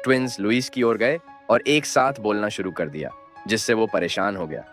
Twins Louis की ओर गए और एक साथ बोलना शुरू कर दिया, जिससे वो परेशान हो गया।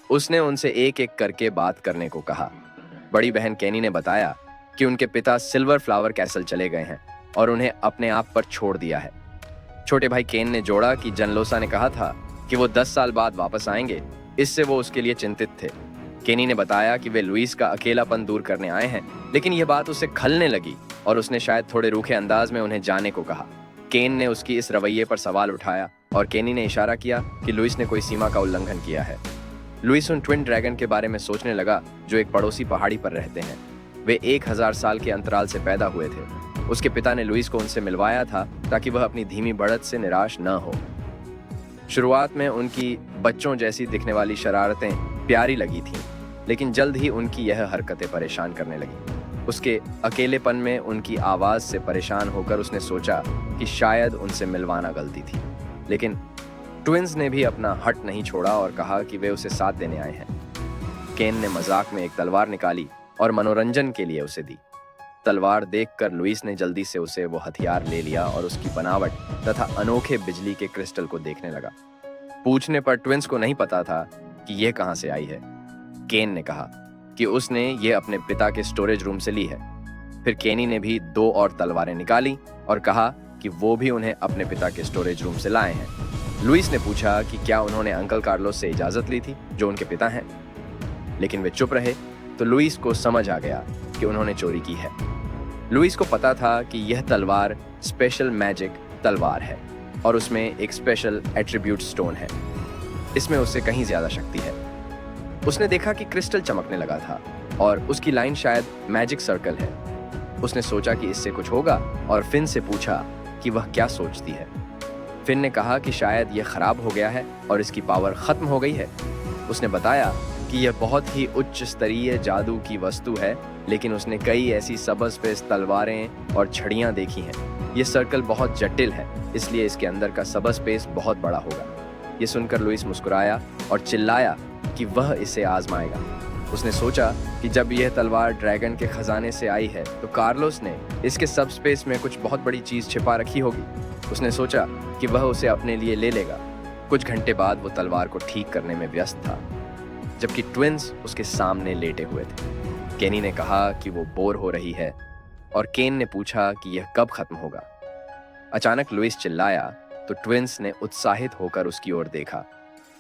उसने उनसे एक एक करके बात करने को कहा। बड़ी बहन केनी ने बताया कि उनके पिता सिल्वर फ्लावर कैसल चले गए हैं और उन्हें अपने आप पर छोड़ दिया है। छोटे भाई केन ने जोड़ा कि जनलोसा ने कहा था कि वो 10 साल बाद वापस आएंगे, इससे वो उसके लिए चिंतित थे। केनी ने बताया कि वे लुइस का अकेलापन दूर करने आए हैं, लेकिन यह बात उसे खलने लगी और उसने शायद थोड़े रूखे अंदाज में उन्हें जाने को कहा। केन ने उसकी इस रवैये पर सवाल उठाया और केनी ने इशारा किया कि लुइस ने कोई सीमा का उल्लंघन किया है। लुइस उन ट्विन ड्रैगन के बारे में सोचने लगा जो एक पड़ोसी पहाड़ी पर रहते हैं। वे 1000 साल के अंतराल से पैदा हुए थे। उसके पिता ने लुइस को उनसे मिलवाया था ताकि वह अपनी धीमी बढ़त से निराश न हो। शुरुआत में उनकी बच्चों जैसी दिखने वाली शरारतें प्यारी लगी थीं, लेकिन जल्द ही उनकी यह हरकतें परेशान करने लगी। उसके अकेलेपन में उनकी आवाज से परेशान होकर उसने सोचा कि शायद उनसे मिलवाना गलती थी, लेकिन ट्विंस ने भी अपना हट नहीं छोड़ा और कहा कि वे उसे साथ देने आए हैं। केन ने मजाक में एक तलवार निकाली और मनोरंजन के लिए उसे दी। तलवार देखकर लुइस ने जल्दी से उसे वो हथियार ले लिया और उसकी बनावट तथा अनोखे बिजली के क्रिस्टल को देखने लगा। पूछने पर ट्विंस को नहीं पता था कि यह कहां से आई है। केन ने कहा कि उसने ये अपने पिता के स्टोरेज रूम से ली है। फिर केनी ने भी 2 और तलवारें निकाली और कहा कि वो भी उन्हें अपने पिता के स्टोरेज रूम से लाए हैं। लुइस ने पूछा कि क्या उन्होंने अंकल कार्लोस से इजाजत ली थी, जो उनके पिता हैं, लेकिन वे चुप रहे। तो लुइस को समझ आ गया कि उन्होंने चोरी की है। लुइस को पता था कि यह तलवार स्पेशल मैजिक तलवार है और उसमें एक स्पेशल एट्रीब्यूट स्टोन है। इसमें उससे कहीं ज्यादा शक्ति है। उसने देखा कि क्रिस्टल चमकने लगा था और उसकी लाइन शायद मैजिक सर्कल है। उसने सोचा कि इससे कुछ होगा और फिन से पूछा कि वह क्या सोचती है। फिन ने कहा कि शायद यह खराब हो गया है और इसकी पावर खत्म हो गई है। उसने बताया कि यह बहुत ही उच्च स्तरीय जादू की वस्तु है, लेकिन उसने कई ऐसी सबस्पेस तलवारें और छड़ियां देखी हैं। यह सर्कल बहुत जटिल है, इसलिए इसके अंदर का सबस्पेस बहुत बड़ा होगा। यह सुनकर लुइस मुस्कुराया और चिल्लाया कि वह इसे आजमाएगा। उसने सोचा कि जब यह तलवार ड्रैगन के खजाने से आई है तो कार्लोस ने इसके सबस्पेस में कुछ बहुत बड़ी चीज छिपा रखी होगी। उसने सोचा कि वह उसे अपने लिए ले लेगा। कुछ घंटे बाद वो तलवार को ठीक करने में व्यस्त था, जबकि ट्विंस उसके सामने लेटे हुए थे। केनी ने कहा कि वो बोर हो रही है और केन ने पूछा कि यह कब खत्म होगा। अचानक लुइस चिल्लाया तो ट्विंस ने उत्साहित होकर उसकी ओर देखा।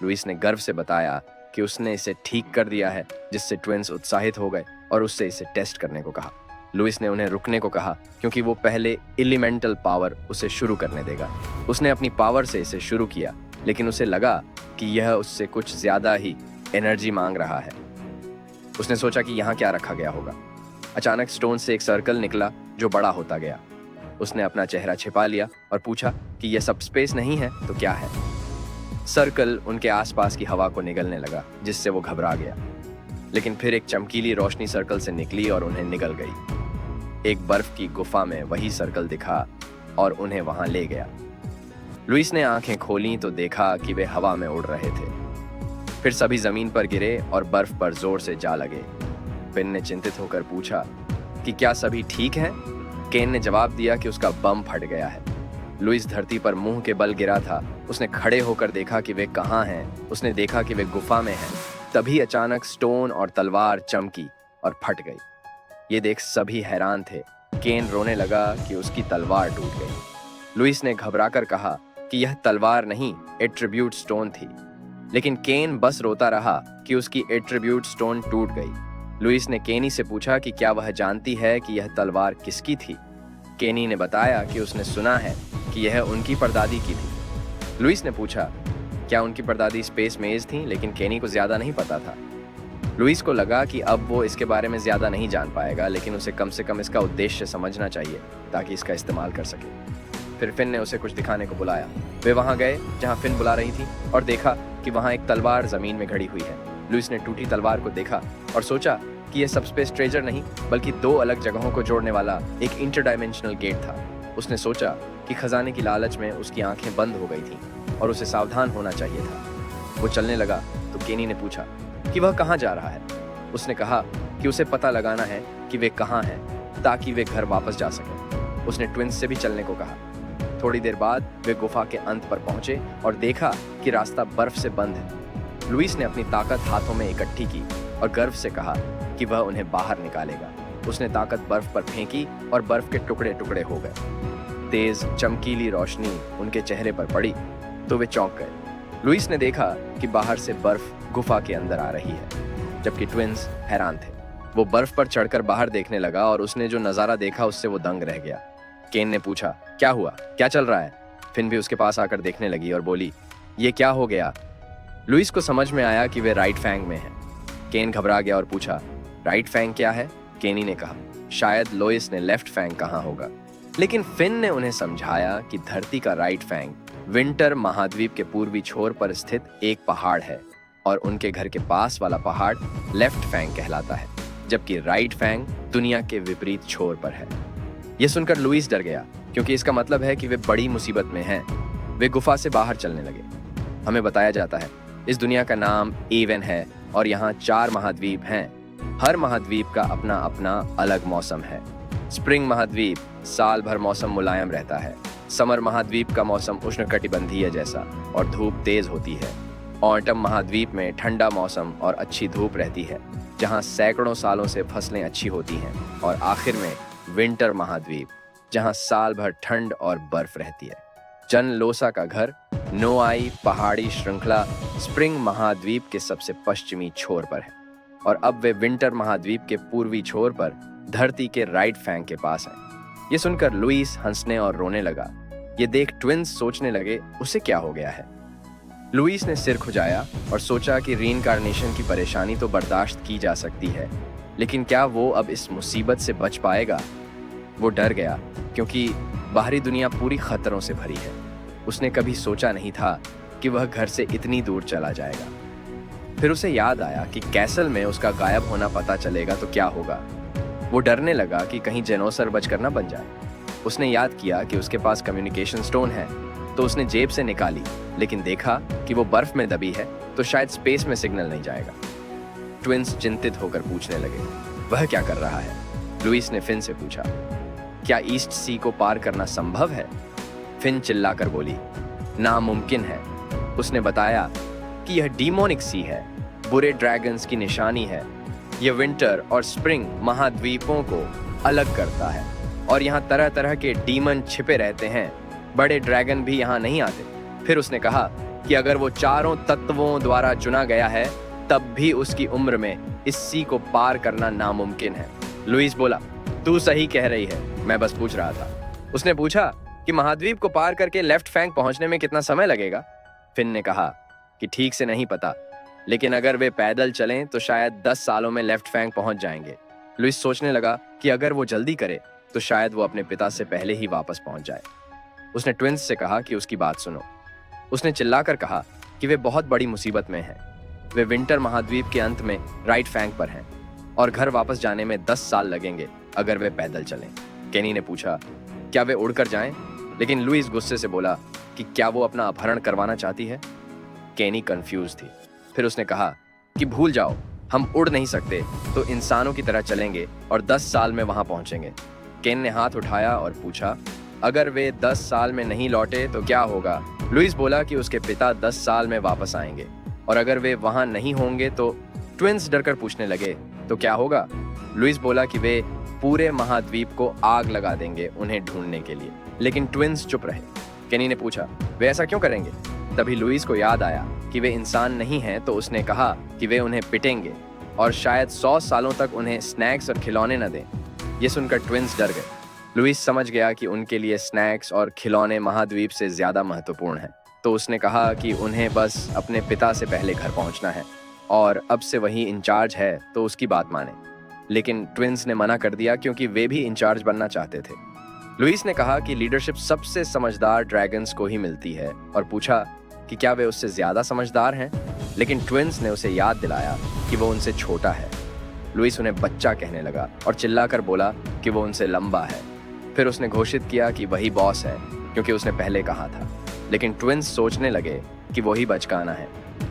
लुइस ने गर्व से बताया कि उसने इसे ठीक कर दिया है, जिससे ट्विंस उत्साहित हो गए और उससे इसे टेस्ट करने को कहा। लुइस ने उन्हें रुकने को कहा क्योंकि वो पहले एलिमेंटल पावर उसे शुरू करने देगा। उसने अपनी पावर से इसे शुरू किया, लेकिन उसे लगा कि यह उससे कुछ ज्यादा ही एनर्जी मांग रहा है। उसने सोचा कि यहाँ क्या रखा गया होगा। अचानक स्टोन से एक सर्कल निकला जो बड़ा होता गया। उसने अपना चेहरा छिपा लिया और पूछा कि यह सब स्पेस नहीं है तो क्या है। सर्कल उनके आसपास की हवा को निगलने लगा, जिससे वो घबरा गया। लेकिन फिर एक चमकीली रोशनी सर्कल से निकली और उन्हें निगल गई। एक बर्फ की गुफा में वही सर्कल दिखा और उन्हें वहां ले गया। लुइस ने आंखें खोलीं तो देखा कि वे हवा में उड़ रहे थे। फिर सभी जमीन पर गिरे और बर्फ पर जोर से जा लगे। फिन ने चिंतित होकर पूछा कि क्या सभी ठीक हैं? केन ने जवाब दिया कि उसका बम फट गया है। लुइस धरती पर मुंह के बल गिरा था। उसने खड़े होकर देखा कि वे कहाँ हैं। उसने देखा कि वे गुफा में हैं। तभी अचानक स्टोन और तलवार चमकी और फट गई। ये देख सभी हैरान थे। केन रोने लगा कि उसकी तलवार टूट गई। लुइस ने घबराकर कहा कि यह तलवार नहीं, एट्रीब्यूट स्टोन थी। लेकिन केन बस रोता रहा कि उसकी एट्रीब्यूट स्टोन टूट गई। लुइस ने केनी से पूछा कि क्या वह जानती है कि यह तलवार किसकी थी। केनी ने बताया कि उसने सुना है कि यह उनकी परदादी की थी। लुइस ने पूछा क्या उनकी परदादी स्पेस मेज थी, लेकिन केनी को ज्यादा नहीं पता था। लुइस को लगा कि अब वो इसके बारे में ज्यादा नहीं जान पाएगा, लेकिन उसे कम से कम इसका उद्देश्य समझना चाहिए ताकि इसका इस्तेमाल कर सके। फिर फिन ने उसे कुछ दिखाने को बुलाया। वे वहां गए जहां फिन बुला रही थी और देखा कि वहां एक तलवार जमीन में घड़ी हुई है। लुइस ने टूटी तलवार को देखा और सोचा कि यह सबस्पेस ट्रेजर नहीं, बल्कि 2 अलग जगहों को जोड़ने वाला एक इंटरडायमेंशनल गेट था। उसने सोचा कि खजाने की लालच में उसकी आंखें बंद हो गई थीं और उसे सावधान होना चाहिए था। वो चलने लगा तो केनी ने पूछा कि वह कहाँ जा रहा है। उसने कहा कि उसे पता लगाना है कि वे कहाँ हैं ताकि वे घर वापस जा सकें। उसने ट्विंस से भी चलने को कहा। थोड़ी देर बाद वे गुफा के अंत पर पहुंचे और देखा कि रास्ता बर्फ से बंद है। लुइस ने अपनी ताकत हाथों में इकट्ठी की और गर्व से कहा कि वह उन्हें बाहर निकालेगा। उसने ताकत बर्फ पर फेंकी और बर्फ के टुकड़े टुकड़े हो गए। तेज चमकीली रोशनी उनके चेहरे पर पड़ी तो वे चौंक गए। लुइस ने देखा कि बाहर से बर्फ गुफा के अंदर आ रही है, जबकि ट्विंस हैरान थे। वो बर्फ पर चढ़कर बाहर देखने लगा और उसने जो नजारा देखा उससे वो दंग रह गया। केन ने पूछा, क्या हुआ, क्या चल रहा है? फिन भी उसके पास आकर देखने लगी और बोली, ये क्या हो गया? लुइस को समझ में आया कि वे राइट फैंग में हैं। केन घबरा गया और पूछा, राइट फैंग क्या है? केनी ने कहा, शायद लोइस ने लेफ्ट फैंग कहा होगा। लेकिन फिन ने उन्हें समझाया कि धरती का राइट फैंग विंटर महाद्वीप के पूर्वी छोर पर स्थित एक पहाड़ है और उनके घर के पास वाला पहाड़ लेफ्ट फैंग कहलाता है, जबकि राइट फैंग दुनिया के विपरीत छोर पर है। यह सुनकर लुइस डर गया, क्योंकि इसका मतलब है कि वे बड़ी मुसीबत में हैं। वे गुफा से बाहर चलने लगे। हमें बताया जाता है इस दुनिया का नाम एवन है और यहाँ 4 महाद्वीप हैं। हर महाद्वीप का अपना अपना अलग मौसम है। स्प्रिंग महाद्वीप साल भर मौसम मुलायम रहता है। समर महाद्वीप का मौसम उष्णकटिबंधीय जैसा और धूप तेज होती है। ऑटम महाद्वीप में ठंडा मौसम और अच्छी धूप रहती है, जहाँ सैकड़ों सालों से फसलें अच्छी होती हैं। और आखिर में विंटर महाद्वीप, जहाँ साल भर ठंड और बर्फ रहती है। जन लोसा का घर नोआई पहाड़ी श्रृंखला स्प्रिंग महाद्वीप के सबसे पश्चिमी छोर पर है और अब वे विंटर महाद्वीप के पूर्वी छोर पर धरती के राइट फैंग के पास हैं। ये सुनकर लुइस हंसने और रोने लगा। ये देख ट्विंस सोचने लगे उसे क्या हो गया है। लुइस ने सिर खुजाया और सोचा कि रीइंकार्नेशन की परेशानी तो बर्दाश्त की जा सकती है, लेकिन क्या वो अब इस मुसीबत से बच पाएगा? वो डर गया, क्योंकि बाहरी दुनिया पूरी खतरों से भरी है। उसने कभी सोचा नहीं था कि वह घर से इतनी दूर चला जाएगा। फिर उसे याद आया कि कैसल में उसका गायब होना पता चलेगा तो क्या होगा। वो डरने लगा कि कहीं जेनोसर बचकर न बन जाए। उसने याद किया कि उसके पास कम्युनिकेशन स्टोन है, तो उसने जेब से निकाली, लेकिन देखा कि वो बर्फ में दबी है, तो शायद स्पेस में सिग्नल नहीं जाएगा। ट्विंस चिंतित होकर पूछने लगे, वह क्या कर रहा है? लुइस ने फिन से पूछा, क्या ईस्ट सी को पार करना संभव है? फिन चिल्लाकर बोली, नामुमकिन है। उसने बताया कि यह डीमोनिक सी है, बुरे ड्रैगन्स की निशानी है। यह विंटर और स्प्रिंग महाद्वीपों को अलग करता है और यहाँ तरह तरह के डीमन छिपे रहते हैं। बड़े ड्रैगन भी यहाँ नहीं आते। फिर उसने कहा कि अगर वो चारों तत्वों द्वारा चुना गया है, तब भी उसकी उम्र में इस सी को पार करना नामुमकिन है। लुइस बोला, तू सही कह रही है, मैं बस पूछ रहा था। उसने पूछा कि महाद्वीप को पार करके लेफ्ट फैंग पहुंचने में कितना समय लगेगा? फिन ने कहा कि ठीक से नहीं पता, लेकिन अगर वे पैदल चलें तो शायद 10 सालों में लेफ्ट फैंग पहुंच जाएंगे। लुइस सोचने लगा कि अगर वो जल्दी करे तो शायद वो अपने पिता से पहले ही वापस पहुंच जाए। उसने ट्विंस से कहा कि उसकी बात सुनो। उसने चिल्लाकर कहा कि वे बहुत बड़ी मुसीबत में हैं। वे विंटर महाद्वीप के अंत में राइट फैंग पर हैं और घर वापस जाने में 10 साल लगेंगे अगर वे पैदल चलें। केनी ने पूछा, क्या वे उड़कर जाएं? लेकिन लुइस गुस्से से बोला कि क्या वो अपना अपहरण करवाना चाहती है? केनी कंफ्यूज थी। फिर उसने कहा कि भूल जाओ, हम उड़ नहीं सकते, तो इंसानों की तरह चलेंगे और 10 साल में वहां पहुंचेंगे। केन ने हाथ उठाया और पूछा, अगर वे 10 साल में नहीं लौटे तो क्या होगा? लुइस बोला कि उसके पिता 10 साल में वापस आएंगे और अगर वे वहां नहीं होंगे तो। ट्विंस डरकर पूछने लगे, तो क्या होगा? लुइस बोला कि वे पूरे महाद्वीप को आग लगा देंगे उन्हें ढूंढने के लिए। लेकिन ट्विंस चुप रहे। केनी ने पूछा, वे ऐसा क्यों करेंगे? तभी लुइस को याद आया कि वे इंसान नहीं हैं, तो उसने कहा कि वे उन्हें पिटेंगे और शायद 100 सालों तक उन्हें स्नैक्स और खिलौने न दें। ये सुनकर ट्विंस डर गए। लुइस समझ गया कि उनके लिए स्नैक्स और खिलौने महाद्वीप से ज्यादा महत्वपूर्ण हैं, तो उसने कहा कि उन्हें बस अपने पिता से पहले घर पहुंचना है और अब से वही इंचार्ज है, तो उसकी बात माने। लेकिन ट्विंस ने मना कर दिया, क्योंकि वे भी इंचार्ज बनना चाहते थे। लुइस ने कहा कि लीडरशिप सबसे समझदार ड्रैगन्स को ही मिलती है और पूछा कि क्या वे उससे ज्यादा समझदार हैं? लेकिन ट्विंस ने उसे याद दिलाया कि वो उनसे छोटा है। लुइस उन्हें बच्चा कहने लगा और चिल्लाकर बोला कि वो उनसे लंबा है। फिर उसने घोषित किया कि वही बॉस है, क्योंकि उसने पहले कहा था। लेकिन ट्विंस सोचने लगे कि वही बचकाना है,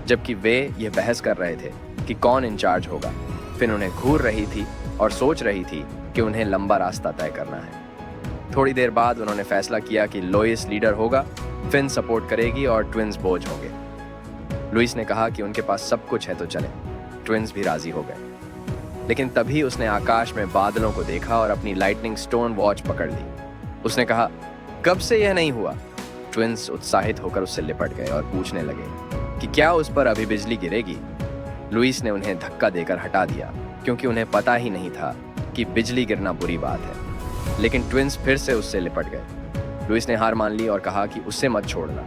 जबकि वे ये बहस कर रहे थे कि कौन इंचार्ज होगा। फिर उन्हें घूर रही थी और सोच रही थी कि उन्हें लंबा रास्ता तय करना है। थोड़ी देर बाद उन्होंने फैसला किया कि लोइस लीडर होगा, फिन सपोर्ट करेगी और ट्विंस बोझ होंगे। लुइस ने कहा कि उनके पास सब कुछ है तो चले। ट्विंस भी राजी हो गए। लेकिन तभी उसने आकाश में बादलों को देखा और अपनी लाइटनिंग स्टोन वॉच पकड़ ली। उसने कहा, कब से यह नहीं हुआ? ट्विंस उत्साहित होकर उससे लिपट गए और पूछने लगे कि क्या उस पर अभी बिजली गिरेगी। लुइस ने उन्हें धक्का देकर हटा दिया, क्योंकि उन्हें पता ही नहीं था कि बिजली गिरना बुरी बात है। लेकिन ट्विंस फिर से उससे लिपट गए। लुइस ने हार मान ली और कहा कि उससे मत छोड़ना।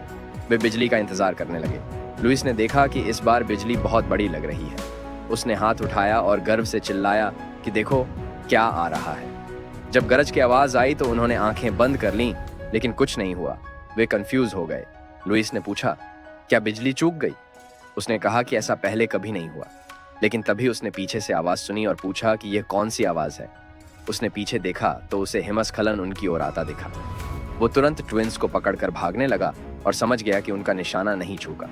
वे बिजली का इंतजार करने लगे। लुइस ने देखा कि इस बार बिजली बहुत बड़ी लग रही है। उसने हाथ उठाया और गर्व से चिल्लाया कि देखो क्या आ रहा है। जब गरज की आवाज आई तो उन्होंने आंखें बंद कर लीं, लेकिन कुछ नहीं हुआ। वे कंफ्यूज हो गए। लुइस ने पूछा, क्या बिजली चूक गई? उसने कहा कि ऐसा पहले कभी नहीं हुआ। लेकिन तभी उसने पीछे से आवाज सुनी और पूछा कि यह कौन सी आवाज है। उसने पीछे देखा तो उसे हिमस्खलन उनकी ओर आता दिखा। वो तुरंत ट्विंस को पकड़कर भागने लगा और समझ गया कि उनका निशाना नहीं चूका।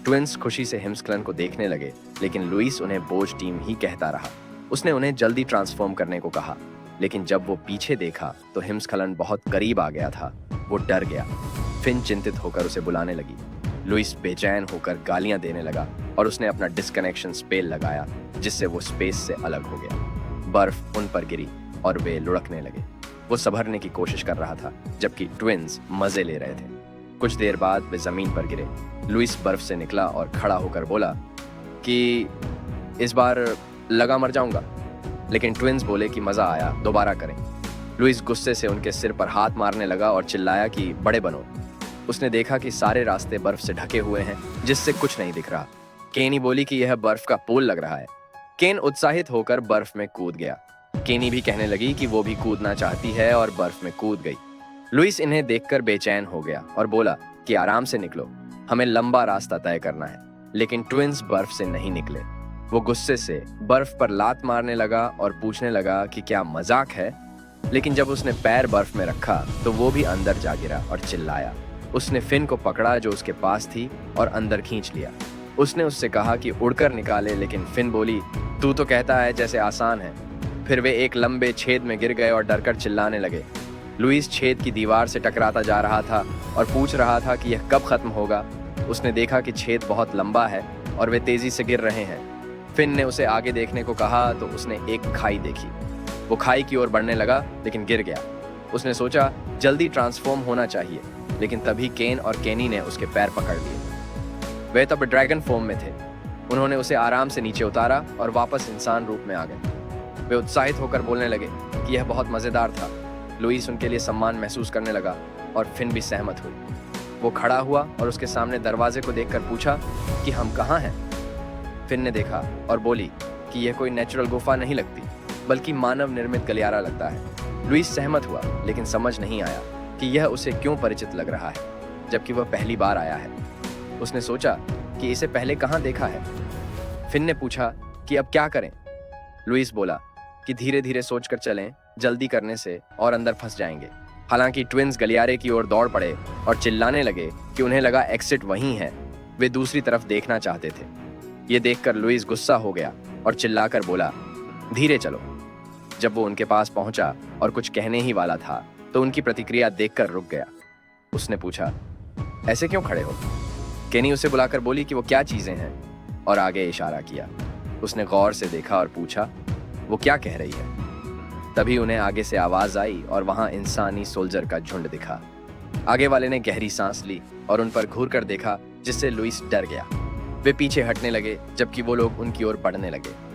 ट्विंस खुशी से हिमस्खलन को देखने लगे, लेकिन लुइस उन्हें बोझ टीम ही कहता रहा। उसने उन्हें जल्दी ट्रांसफॉर्म करने को कहा, लेकिन जब वो पीछे देखा तो हिमस्खलन बहुत करीब आ गया था। वो डर गया। फिन चिंतित होकर उसे बुलाने लगी। लुइस बेचैन होकर गालियां देने लगा और उसने अपना डिस्कनेक्शन स्पेल लगाया, जिससे वो स्पेस से अलग हो गया। बर्फ उन पर गिरी और वे लुढ़कने लगे। वो संभरने की कोशिश कर रहा था, जबकि ट्विंस मजे ले रहे थे। कुछ देर बाद वे जमीन पर गिरे। लुइस बर्फ से निकला और खड़ा होकर बोला कि इस बार लगा मर जाऊंगा। लेकिन ट्विंस बोले कि मजा आया, दोबारा करें। लुइस गुस्से से उनके सिर पर हाथ मारने लगा और चिल्लाया कि बड़े बनो। उसने देखा कि सारे रास्ते बर्फ से ढके हुए हैं, जिससे कुछ नहीं दिख रहा। केनी बोली कि यह बर्फ का पुल लग रहा है। केन उत्साहित होकर बर्फ में कूद गया। केनी भी कहने लगी कि वो भी कूदना चाहती है और बर्फ में कूद गई। लुइस इन्हें देखकर बेचैन हो गया और बोला कि आराम से निकलो, हमें लंबा रास्ता तय करना है। लेकिन ट्विंस बर्फ से नहीं निकले। वो गुस्से से बर्फ पर लात मारने लगा और पूछने लगा कि क्या मजाक है। लेकिन जब उसने पैर बर्फ में रखा तो वो भी अंदर जा गिरा और चिल्लाया। उसने फिन को पकड़ा जो उसके पास थी और अंदर खींच लिया। उसने उससे कहा कि उड़कर निकाले, लेकिन फिन बोली, तू तो कहता है जैसे आसान है। फिर वे एक लंबे छेद में गिर गए और डरकर चिल्लाने लगे। लुइस छेद की दीवार से टकराता जा रहा था और पूछ रहा था कि यह कब खत्म होगा। उसने देखा कि छेद बहुत लंबा है और वे तेजी से गिर रहे हैं। फिन ने उसे आगे देखने को कहा तो उसने एक खाई देखी। वो खाई की ओर बढ़ने लगा, लेकिन गिर गया। उसने सोचा जल्दी ट्रांसफॉर्म होना चाहिए, लेकिन तभी केन और केनी ने उसके पैर पकड़ लिए। वे तब ड्रैगन फॉर्म में थे। उन्होंने उसे आराम से नीचे उतारा और वापस इंसान रूप में आ गए। वे उत्साहित होकर बोलने लगे कि यह बहुत मजेदार था। लुइस उनके लिए सम्मान महसूस करने लगा और फिन भी सहमत हुई। वो खड़ा हुआ और उसके सामने दरवाजे को देखकर पूछा कि हम कहाँ हैं। फिन ने देखा और बोली कि यह कोई नेचुरल गुफा नहीं लगती, बल्कि मानव निर्मित गलियारा लगता है। लुइस सहमत हुआ, लेकिन समझ नहीं आया कि यह उसे क्यों परिचित लग रहा है, जबकि वह पहली बार आया है। उसने सोचा कि इसे पहले कहाँ देखा है। फिन ने पूछा कि अब क्या करें। लुइस बोला कि धीरे धीरे सोचकर चलें, जल्दी करने से और अंदर फंस जाएंगे। हालांकि ट्विंस गलियारे की ओर दौड़ पड़े और चिल्लाने लगे कि उन्हें लगा एक्सिट वहीं है। वे दूसरी तरफ देखना चाहते थे। ये देखकर लुइस गुस्सा हो गया और चिल्लाकर बोला, धीरे चलो। जब वो उनके पास पहुंचा और कुछ कहने ही वाला था तो उनकी प्रतिक्रिया देखकर रुक गया। उसने पूछा, ऐसे क्यों खड़े हो? केनी उसे बुलाकर बोली कि वो क्या चीजें हैं और आगे इशारा किया। उसने गौर से देखा और पूछा, वो क्या कह रही है? तभी उन्हें आगे से आवाज आई और वहां इंसानी सोल्जर का झुंड दिखा। आगे वाले ने गहरी सांस ली और उन पर घूरकर देखा, जिससे लुइस डर गया। वे पीछे हटने लगे, जबकि वो लोग उनकी ओर बढ़ने लगे।